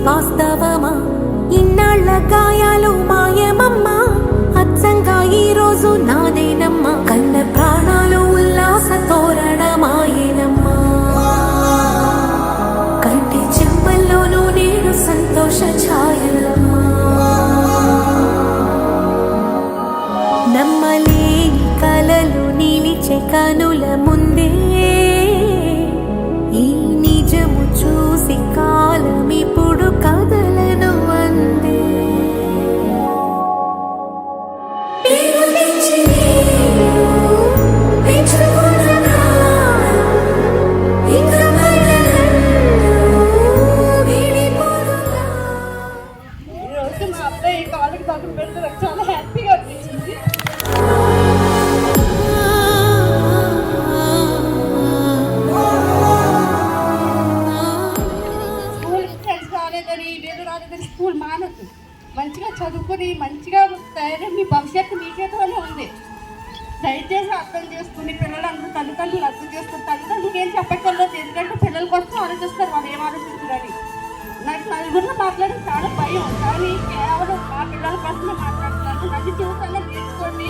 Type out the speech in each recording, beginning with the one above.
వాస్తవమా? ఇన్నాళ్ళ గాయాలు మాయమమ్మా, అచ్చంగా ఈ రోజు నాదేనమ్మా. కన్న ప్రాణాలు ఉల్లాస తోరణమాయేనమ్మా. కంటి చెమ్మల్లోనూ నేను సంతోష ఛాయలమ్మా. నమ్మలేని కలలు నిలిచే కనుల ముందే ఈ నిజము చూసి కాలం ఇప్పుడు కదలను అందే. ఈరోజు మా అబ్బాయి కాళ్ళకి దగ్గర పెడితే నాకు చాలా హ్యాపీగా అనిపించింది. స్కూల్ ఫ్రెండ్స్ రాలేదని లేదు రాలేదని స్కూల్ మానద్దు. మంచిగా చదువుకొని మంచిగా తయారై మీ భవిష్యత్తు మీ చేతిలోనే ఉంది. దయచేసి అర్థం చేసుకుని పిల్లలందరూ తల్లిదండ్రులు అర్థం చేసుకుని తల్లిదండ్రులు ఏం చెప్పక్కర్లేదు. ఎందుకంటే పిల్లల కోసం ఆలోచిస్తారు, వాళ్ళు ఏం ఆలోచించారని. నాకు నలుగురిలో మాట్లాడడం చాలా భయం, కానీ కేవలం మా పిల్లల కోసమే మాట్లాడుతున్నాను. నది జీవితంలో నేర్చుకోండి.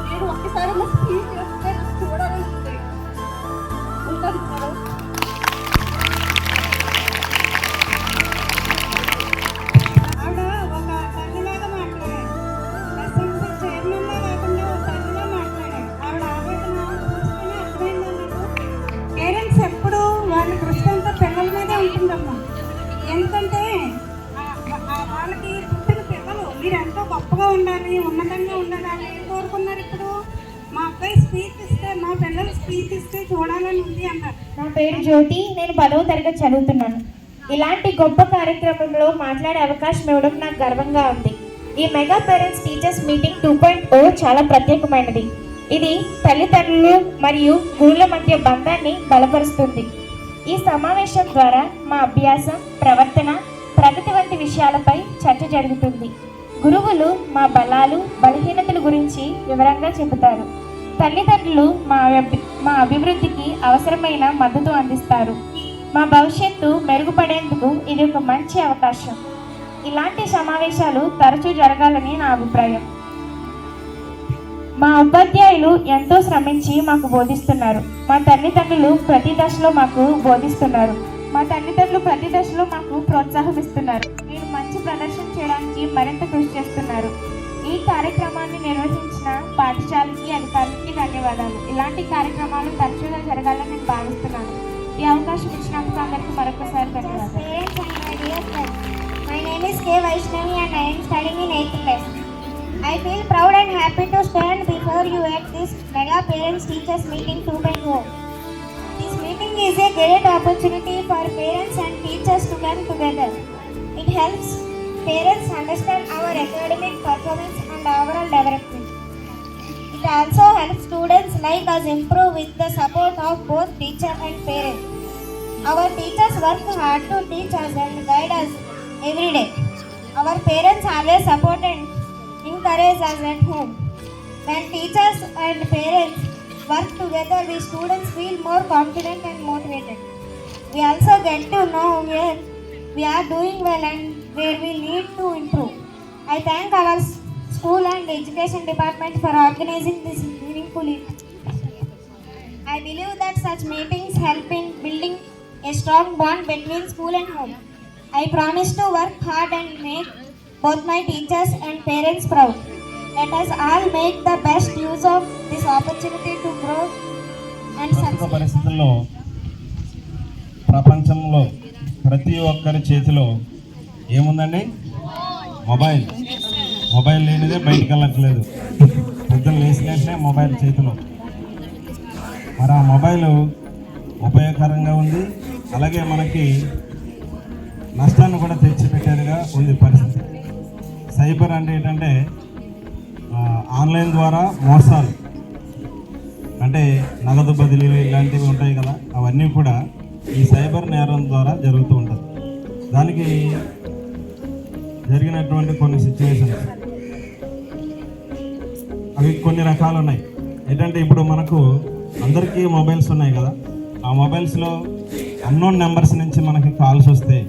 నేను ఒక్కసారి మా స్పీచ్ చేస్తే నాకు చూడాలని ఉంది. ఉంటుంది సార్. ఆవిడ ఒక తల్లిలాగా మాట్లాడాడు. అసెంబ్లీ చైర్మన్లా కాకుండా ఒక తల్లిలా మాట్లాడాడు. ఆవిడ ఆవేదన చూస్తేనే అర్థమైందన్నాడు. పేరెంట్స్ ఎప్పుడు వాళ్ళ దృష్టి అంతా పిల్లల మీదే ఉంటుందమ్మా. ఎందుకంటే వాళ్ళకి పుట్టిన పిల్లలు మీరు ఎంతో గొప్పగా ఉండాలి, ఉన్నతంగా ఉండాలని ఏం కోరుకున్నారు. ఇప్పుడు మా అబ్బాయి స్పీచ్ ఇస్తే, మా పిల్లలు స్పీచ్ ఇస్తే చూడాలని ఉంది అన్నారు. నా పేరు జ్యోతి, నేను 10వ తరగతి చదువుతున్నాను. ఇలాంటి గొప్ప కార్యక్రమంలో మాట్లాడే అవకాశం ఇవ్వడం నాకు గర్వంగా ఉంది. ఈ మెగా పేరెంట్స్ టీచర్స్ మీటింగ్ 2.0 చాలా ప్రత్యేకమైనది. ఇది తల్లిదండ్రులు మరియు గురువుల మధ్య బంధాన్ని బలపరుస్తుంది. ఈ సమావేశం ద్వారా మా అభ్యాసం, ప్రవర్తన, ప్రగతి వంటి విషయాలపై చర్చ జరుగుతుంది. గురువులు మా బలాలు, బలహీనతల గురించి వివరంగా చెబుతారు. తల్లిదండ్రులు మా అభివృద్ధికి అవసరమైన మద్దతు అందిస్తారు. మా భవిష్యత్తు మెరుగుపడేందుకు ఇది ఒక మంచి అవకాశం. ఇలాంటి సమావేశాలు తరచూ జరగాలని నా అభిప్రాయం. మా ఉపాధ్యాయులు ఎంతో శ్రమించి మాకు బోధిస్తున్నారు. మా తల్లిదండ్రులు ప్రతి దశలో మాకు ప్రోత్సాహం ఇస్తున్నారు. మీరు మంచి ప్రదర్శన చేయడానికి మరింత కృషి చేస్తున్నారు. ఈ కార్యక్రమాన్ని నిర్వహించిన పాఠశాలకి, అధికారులకి ధన్యవాదాలు. ఇలాంటి కార్యక్రమాలు తరచుగా జరగాలని నేను భావిస్తున్నాను. ఈ అవకాశం ఇచ్చినందుకు అందరికీ మరొకసారి ధన్యవాదాలు. My name is K. Vaishnavi and I am studying in 8th class. I feel proud and happy to stand before you at this Mega Parents Teachers Meeting 2.0. This meeting is a great opportunity for parents and teachers to come together. It helps parents understand our academic performance and overall development. It also helps students like us improve with the support of both teacher and parents. Our teachers work hard to teach us and guide us every day. Our parents always support and encourage us at home. When teachers and parents work together, we students feel more confident and motivated. We also get to know where we are doing well and where we need to improve. I thank our school and education department for organizing this meaningful event. I believe that such meetings help in building a strong bond between school and home. I promise to work hard and make both my teachers and parents proud. Let us all make the best use of this opportunity to grow and succeed. పరిస్థితుల్లో ప్రపంచంలో ప్రతి ఒక్కరి చేతిలో ఏముందండి? Mobile లేనిదే బయటికి వెళ్ళట్లేదు. పొద్దున్న లేచినట్లే మొబైల్ చేతిలో. మరి ఆ మొబైల్ ఉపయోగకరంగా ఉంది, అలాగే మనకి నష్టాన్ని కూడా తెచ్చిపెట్టేదిగా ఉంది పరిస్థితి. సైబర్ అంటే ఏంటంటే ఆన్లైన్ ద్వారా మోసాలు, అంటే నగదు బదిలీలు ఇలాంటివి ఉంటాయి కదా, అవన్నీ కూడా ఈ సైబర్ నేరం ద్వారా జరుగుతూ ఉంటుంది. దానికి జరిగినటువంటి కొన్ని సిచ్యువేషన్స్ అవి కొన్ని రకాలు ఉన్నాయి. ఏంటంటే ఇప్పుడు మనకు అందరికీ మొబైల్స్ ఉన్నాయి కదా, ఆ మొబైల్స్లో అన్నోన్ నెంబర్స్ నుంచి మనకి కాల్స్ వస్తాయి.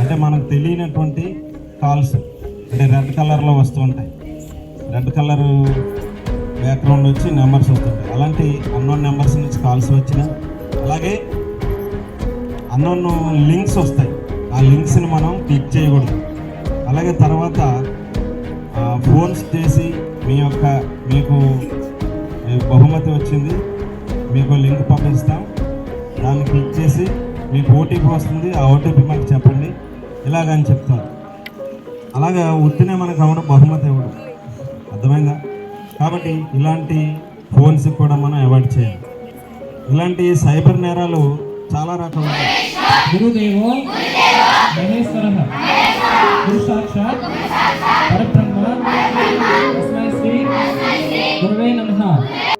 అంటే మనకు తెలియనటువంటి కాల్స్, అంటే రెడ్ కలర్లో వస్తూ ఉంటాయి. రెడ్ కలర్ బ్యాక్గ్రౌండ్ వచ్చి నెంబర్స్ వస్తుంటాయి. అలాంటి అన్నోన్ నెంబర్స్ నుంచి కాల్స్ వచ్చిన, అలాగే అన్నోన్ లింక్స్ వస్తాయి. ఆ లింక్స్ని మనం క్లిక్ చేయకూడదు. అలాగే తర్వాత ఫోన్స్ చేసి మీకు బహుమతి వచ్చింది, మీకు లింక్ పంపిస్తాం, దాన్ని క్లిక్ చేసి మీకు ఓటీపీ వస్తుంది, ఆ ఓటీపీ మాకు చెప్పండి ఇలాగని చెప్తాం. అలాగా ఉత్తినే మనకు అవడం బహుమతి ఇవ్వడం, అర్థమైందా? కాబట్టి ఇలాంటి ఫోన్స్ కూడా మనం అవాయిడ్ చేయాలి. ఇలాంటి సైబర్ నేరాలు చాలా రకాలు ఉన్నాయి. గురుదేవో మహేశ్వరః గురు సాక్షాత్ పరబ్రహ్మ తస్మై శ్రీ గురవే నమః.